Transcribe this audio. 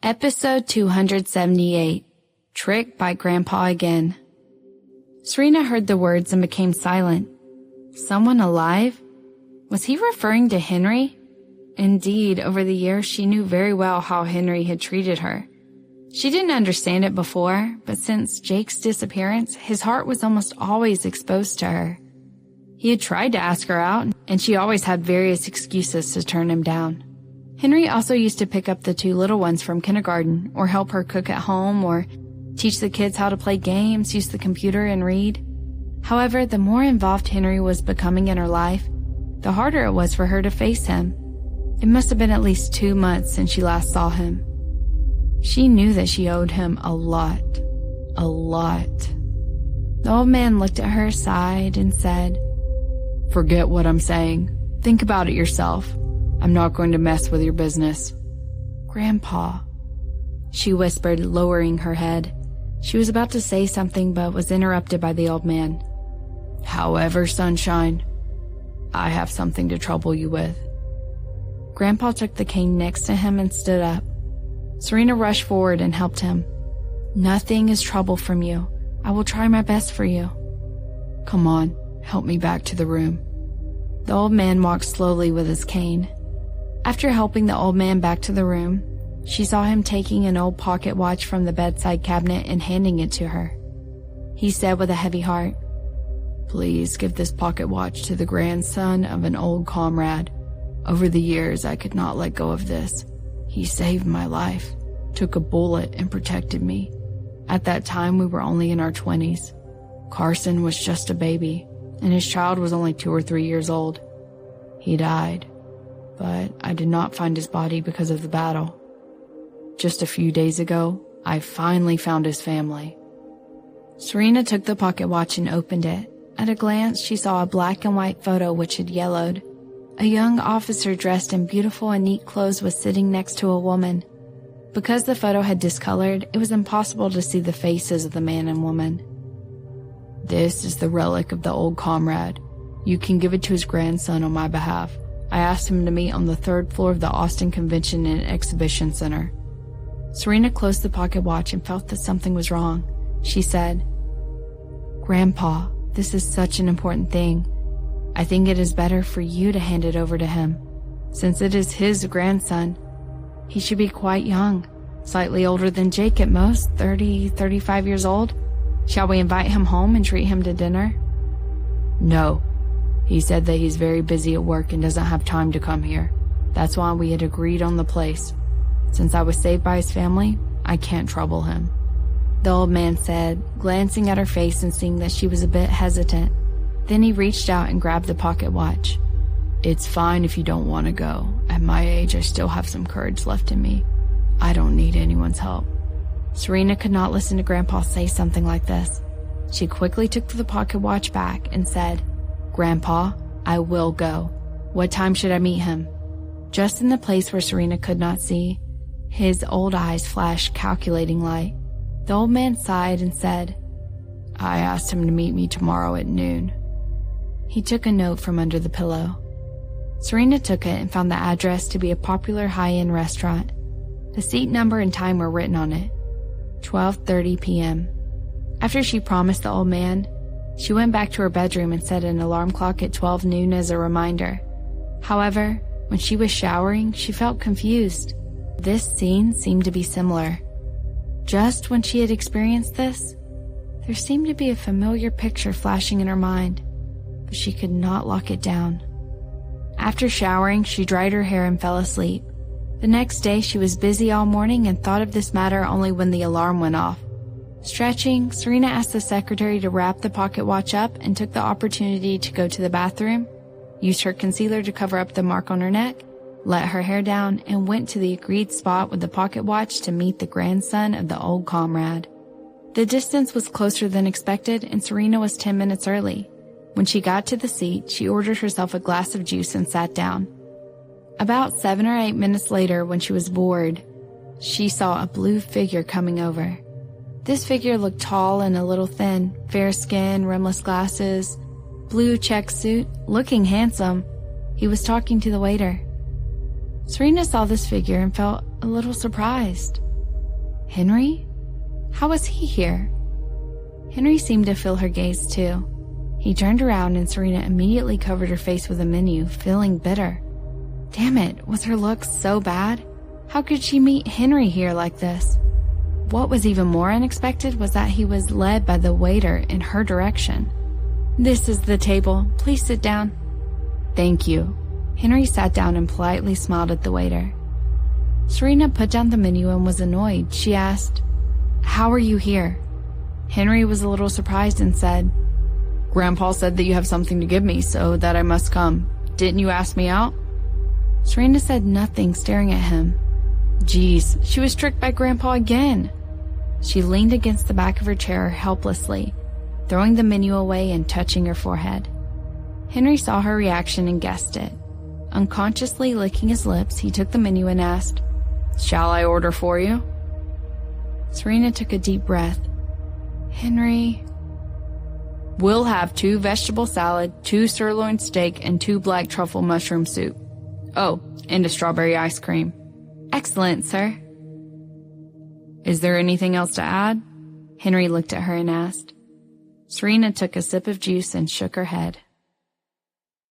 Episode 278, Tricked by Grandpa Again. Serena heard the words and became silent. Someone alive? Was he referring to Henry? Indeed, over the years she knew very well how Henry had treated her. She didn't understand it before, but since Jake's disappearance, his heart was almost always exposed to her. He had tried to ask her out, and she always had various excuses to turn him down. Henry also used to pick up the two little ones from kindergarten, or help her cook at home, or teach the kids how to play games, use the computer, and read. However, the more involved Henry was becoming in her life, the harder it was for her to face him. It must have been at least 2 months since she last saw him. She knew that she owed him a lot. A lot. The old man looked at her, sighed, and said, "Forget what I'm saying. Think about it yourself. I'm not going to mess with your business." "Grandpa," she whispered, lowering her head. She was about to say something but was interrupted by the old man. "However, Sunshine, I have something to trouble you with." Grandpa took the cane next to him and stood up. Serena rushed forward and helped him. "Nothing is trouble from you. I will try my best for you." "Come on, help me back to the room." The old man walked slowly with his cane. After helping the old man back to the room, she saw him taking an old pocket watch from the bedside cabinet and handing it to her. He said with a heavy heart, "Please give this pocket watch to the grandson of an old comrade. Over the years, I could not let go of this. He saved my life, took a bullet, and protected me. At that time, we were only in our 20s. Carson was just a baby, and his child was only 2 or 3 years old. He died, but I did not find his body because of the battle. Just a few days ago, I finally found his family." Serena took the pocket watch and opened it. At a glance, she saw a black and white photo which had yellowed. A young officer dressed in beautiful and neat clothes was sitting next to a woman. Because the photo had discolored, it was impossible to see the faces of the man and woman. "This is the relic of the old comrade. You can give it to his grandson on my behalf. I asked him to meet on the 3rd floor of the Austin Convention and Exhibition Center." Serena closed the pocket watch and felt that something was wrong. She said, "Grandpa, this is such an important thing. I think it is better for you to hand it over to him. Since it is his grandson, he should be quite young, slightly older than Jake at most, 30, 35 years old. Shall we invite him home and treat him to dinner?" "No. He said that he's very busy at work and doesn't have time to come here. That's why we had agreed on the place. Since I was saved by his family, I can't trouble him," the old man said, glancing at her face and seeing that she was a bit hesitant. Then he reached out and grabbed the pocket watch. "It's fine if you don't want to go. At my age, I still have some courage left in me. I don't need anyone's help." Serena could not listen to Grandpa say something like this. She quickly took the pocket watch back and said, "Grandpa, I will go. What time should I meet him?" Just in the place where Serena could not see, his old eyes flashed calculating light. The old man sighed and said, "I asked him to meet me tomorrow at noon." He took a note from under the pillow. Serena took it and found the address to be a popular high-end restaurant. The seat number and time were written on it, 12:30 p.m. After she promised the old man, she went back to her bedroom and set an alarm clock at 12 noon as a reminder. However, when she was showering, she felt confused. This scene seemed to be similar. Just when she had experienced this, there seemed to be a familiar picture flashing in her mind, but she could not lock it down. After showering, she dried her hair and fell asleep. The next day, she was busy all morning and thought of this matter only when the alarm went off. Stretching, Serena asked the secretary to wrap the pocket watch up and took the opportunity to go to the bathroom, used her concealer to cover up the mark on her neck, let her hair down, and went to the agreed spot with the pocket watch to meet the grandson of the old comrade. The distance was closer than expected, and Serena was 10 minutes early. When she got to the seat, she ordered herself a glass of juice and sat down. About 7 or 8 minutes later, when she was bored, she saw a blue figure coming over. This figure looked tall and a little thin, fair skin, rimless glasses, blue check suit, looking handsome. He was talking to the waiter. Serena saw this figure and felt a little surprised. Henry? How was he here? Henry seemed to feel her gaze too. He turned around and Serena immediately covered her face with a menu, feeling bitter. Damn it, was her look so bad? How could she meet Henry here like this? What was even more unexpected was that he was led by the waiter in her direction. This is the table. Please sit down. Thank you. Henry sat down and politely smiled at the waiter. Serena put down the menu and was annoyed. She asked, "How are you here?" Henry was a little surprised and said, "Grandpa said that you have something to give me, so that I must come. Didn't you ask me out?" Serena said nothing, staring at him. Geez, she was tricked by Grandpa again. She leaned against the back of her chair helplessly, throwing the menu away and touching her forehead. Henry saw her reaction and guessed it. Unconsciously licking his lips, he took the menu and asked, "Shall I order for you?" Serena took a deep breath. Henry... "We'll have 2 vegetable salad, 2 sirloin steak, and 2 black truffle mushroom soup. Oh, and a strawberry ice cream." "Excellent, sir." "Is there anything else to add?" Henry looked at her and asked. Serena took a sip of juice and shook her head.